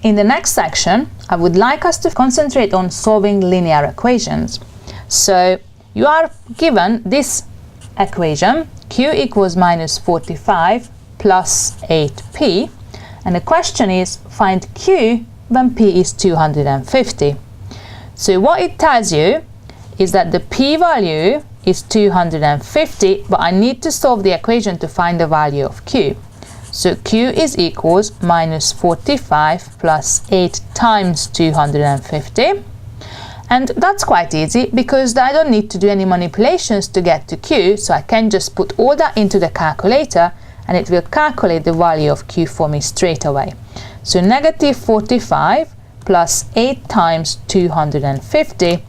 In the next section, I would like us to concentrate on solving linear equations. So you are given this equation, q equals minus 45 plus 8p, and the question is find q when p is 250. So what it tells you is that the p value is 250, but I need to solve the equation to find the value of q. So q is equals minus 45 plus 8 times 250. And that's quite easy because I don't need to do any manipulations to get to q, so I can just put all that into the calculator and it will calculate the value of q for me straight away. So negative 45 plus 8 times 250,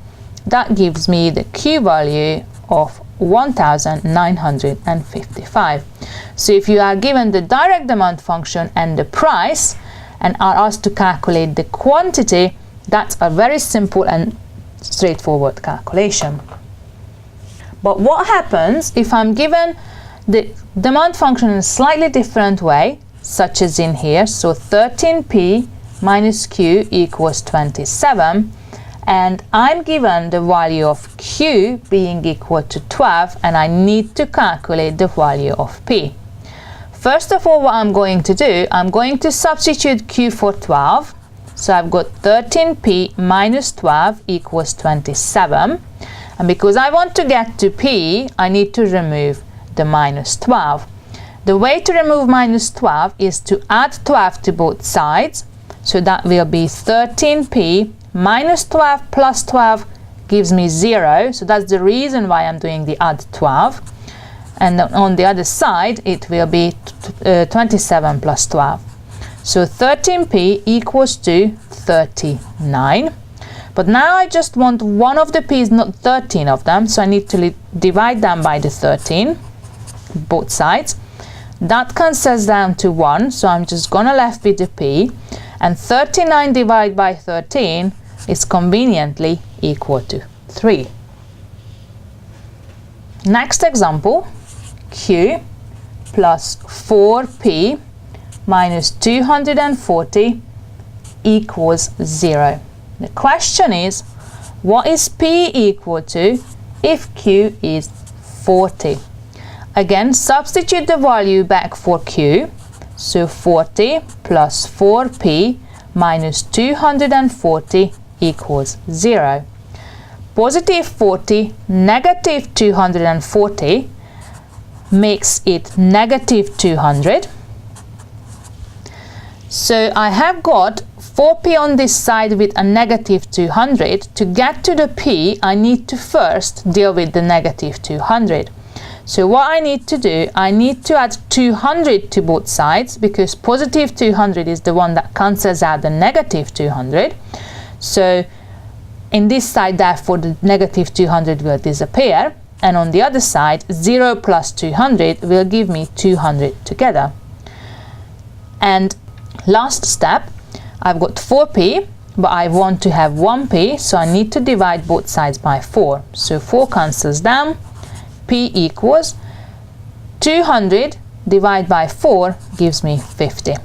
that gives me the q value of 1955. So if you are given the direct demand function and the price and are asked to calculate the quantity, that's a very simple and straightforward calculation. But what happens if I'm given the demand function in a slightly different way, such as in here? So 13p minus q equals 27, and I'm given the value of q being equal to 12, and I need to calculate the value of p. First of all, what I'm going to do, I'm going to substitute q for 12. So I've got 13p minus 12 equals 27. And because I want to get to p, I need to remove the minus 12. The way to remove minus 12 is to add 12 to both sides. So that will be 13p minus 12 plus 12 gives me 0. So that's the reason why I'm doing the add 12. And on the other side, it will be 27 plus 12. So 13p equals to 39. But now I just want one of the p's, not 13 of them. So I need to divide them by the 13, both sides. That cancels down to 1. So I'm just going to left with the p. And 39 divided by 13 is conveniently equal to 3. Next example, q plus 4p minus 240 equals 0. The question is, what is p equal to if q is 40? Again, substitute the value back for q. So 40 plus 4p minus 240 equals 0. Positive 40, negative 240 makes it negative 200. So I have got 4p on this side with a negative 200. To get to the p, I need to first deal with the negative 200. So what I need to do, I need to add 200 to both sides because positive 200 is the one that cancels out the negative 200. So in this side, therefore, the negative 200 will disappear. And on the other side, 0 plus 200 will give me 200 together. And last step, I've got 4p, but I want to have 1p, so I need to divide both sides by 4. So 4 cancels down, p equals 200 divided by 4 gives me 50.